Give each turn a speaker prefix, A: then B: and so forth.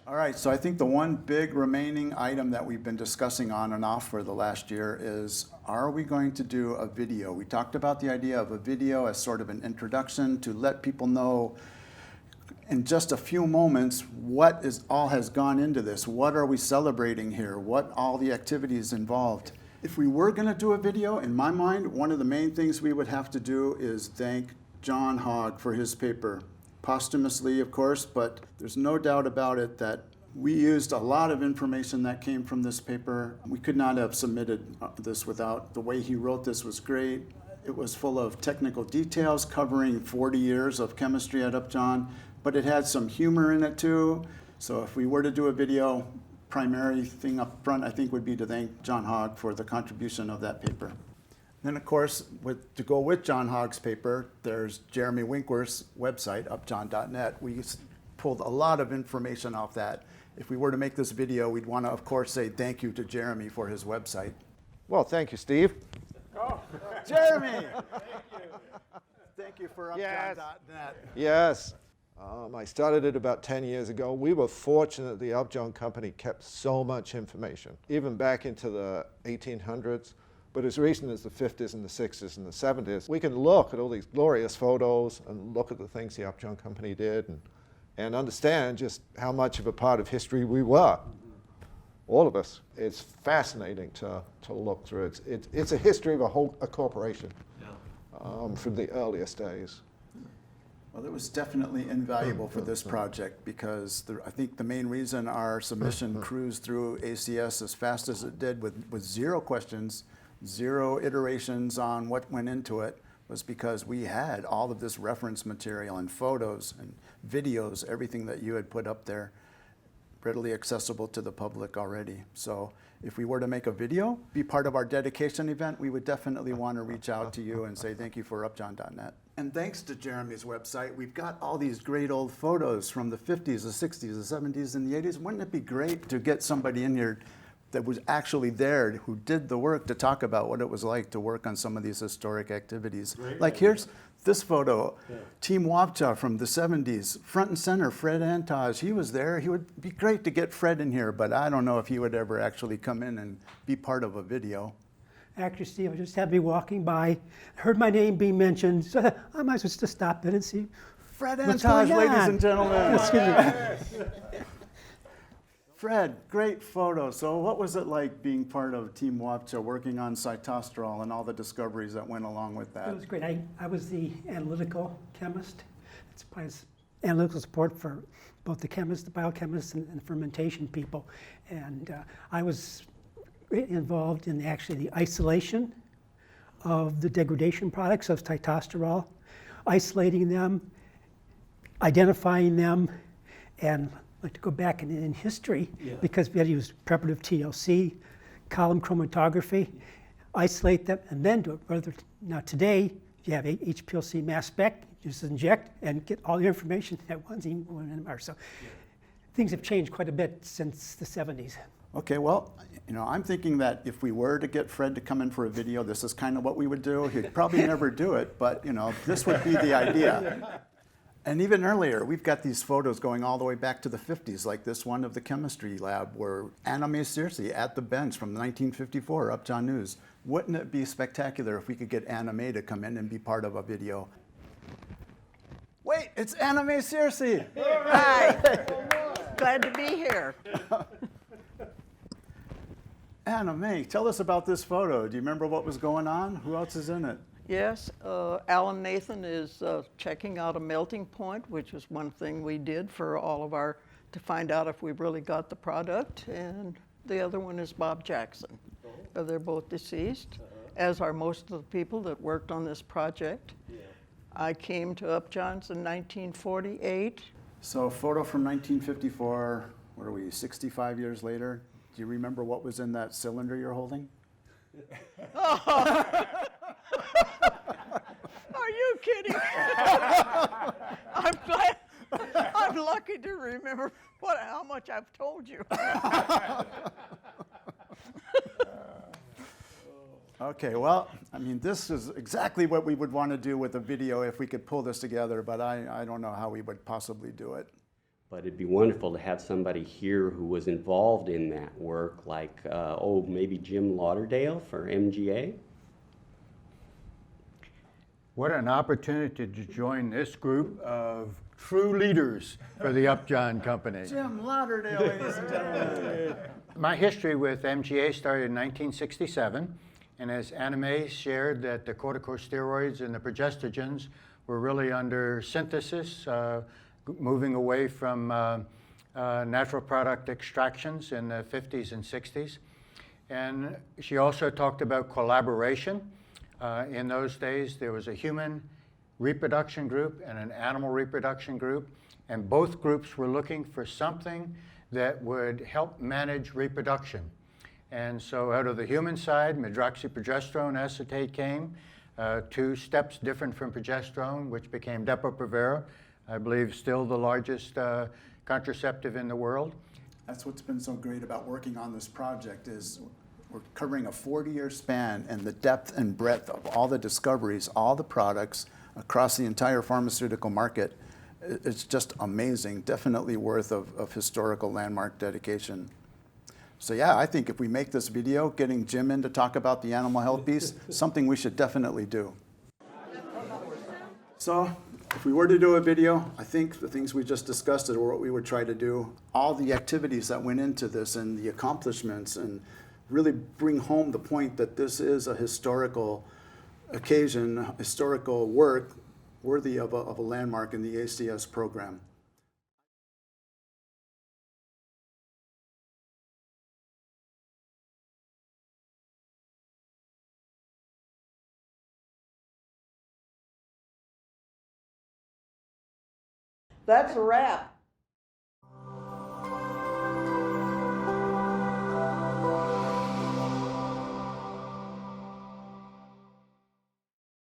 A: All right, so I think the one big remaining item that we've been discussing on and off for the last year is, are we going to do a video? We talked about the idea of a video as sort of an introduction to let people know in just a few moments what all has gone into this. What are we celebrating here? What all the activities involved? If we were going to do a video, in my mind, one of the main things we would have to do is thank John Hogg for his paper. Posthumously, of course, but there's no doubt about it that we used a lot of information that came from this paper. We could not have submitted this without, the way he wrote this was great. It was full of technical details covering 40 years of chemistry at Upjohn, but it had some humor in it too. So if we were to do a video, primary thing up front, I think, would be to thank John Hogg for the contribution of that paper. Then, of course, to go with John Hogg's paper, there's Jeremy Winkworth's website, upjohn.net. We pulled a lot of information off that. If we were to make this video, we'd want to, of course, say thank you to Jeremy for his website.
B: Well, thank you, Steve.
A: Oh, Jeremy! Thank you for upjohn.net.
B: Yes. I started it about 10 years ago. We were fortunate the Upjohn Company kept so much information, even back into the 1800s. But as recent as the 50s and the 60s and the 70s, we can look at all these glorious photos and look at the things the Upjohn Company did and understand just how much of a part of history we were. All of us. It's fascinating to look through. It's a history of a corporation from the earliest days.
A: Well, it was definitely invaluable for this project because I think the main reason our submission cruised through ACS as fast as it did with zero questions, zero iterations on what went into it, was because we had all of this reference material and photos and videos, everything that you had put up there, readily accessible to the public already. So if we were to make a video, be part of our dedication event, we would definitely want to reach out to you and say thank you for upjohn.net. And thanks to Jeremy's website, we've got all these great old photos from the 50s, the 60s, the 70s, and the 80s. Wouldn't it be great to get somebody in here that was actually there, who did the work to talk about what it was like to work on some of these historic activities? Great. Like here's this photo, Team Wabcha from the 70s, front and center, Fred Antaj, he was there. He would be great to get Fred in here, but I don't know if he would ever actually come in and be part of a video.
C: Actually, Steve, I just had me walking by, heard my name being mentioned, so I might as well just stop in and see.
A: Fred Antaj, ladies and gentlemen.
C: Excuse me.
A: Fred, great photo. So what was it like being part of Team Wabcha, working on cytosterol and all the discoveries that went along with that?
C: It was great. I was the analytical chemist. It's analytical support for both the chemists, the biochemists, and fermentation people. And I was involved in actually the isolation of the degradation products of cytosterol, isolating them, identifying them, and I'd like to go back in history because we had to use preparative TLC, column chromatography, isolate them, and then do it. Now today, you have HPLC mass spec, you just inject and get all the information at once, even when NMR. So things have changed quite a bit since the 70s.
A: Okay, well, I'm thinking that if we were to get Fred to come in for a video, this is kind of what we would do. He'd probably never do it, but this would be the idea. And even earlier, we've got these photos going all the way back to the 50s, like this one of the chemistry lab where Anna Mae Searcy at the bench from 1954, Upjohn News. Wouldn't it be spectacular if we could get Anna Mae to come in and be part of a video? Wait, it's Anna Mae Searcy!
D: Hi, glad to be here.
A: Anna Mae, tell us about this photo. Do you remember what was going on? Who else is in it?
D: Yes, Alan Nathan is checking out a melting point, which is one thing we did for all of to find out if we really got the product. And the other one is Bob Jackson. They're both deceased, as are most of the people that worked on this project. I came to Upjohn's in 1948.
A: So a photo from 1954, what are we, 65 years later? Do you remember what was in that cylinder you're holding?
D: Oh. Are you kidding? I'm lucky to remember how much I've told you.
A: Okay, well, this is exactly what we would want to do with a video if we could pull this together, but I don't know how we would possibly do it.
E: But it'd be wonderful to have somebody here who was involved in that work, like, maybe Jim Lauderdale for MGA.
F: What an opportunity to join this group of true leaders for the Upjohn Company.
A: Jim Lauderdale, ladies and gentlemen.
F: My history with MGA started in 1967, and as Anna Mae shared that the corticosteroids and the progestogens were really under synthesis, moving away from natural product extractions in the 50s and 60s. And she also talked about collaboration. In those days, there was a human reproduction group and an animal reproduction group, and both groups were looking for something that would help manage reproduction. And so out of the human side, medroxyprogesterone acetate came, 2 steps different from progesterone, which became Depo-Provera, I believe still the largest contraceptive in the world.
A: That's what's been so great about working on this project is we're covering a 40-year span, and the depth and breadth of all the discoveries, all the products across the entire pharmaceutical market. It's just amazing, definitely worth of historical landmark dedication. So yeah, I think if we make this video, getting Jim in to talk about the animal health piece, something we should definitely do. So if we were to do a video, I think the things we just discussed are what we would try to do. All the activities that went into this and the accomplishments, and really bring home the point that this is a historical occasion, historical work worthy of a landmark in the ACS program.
D: That's a wrap.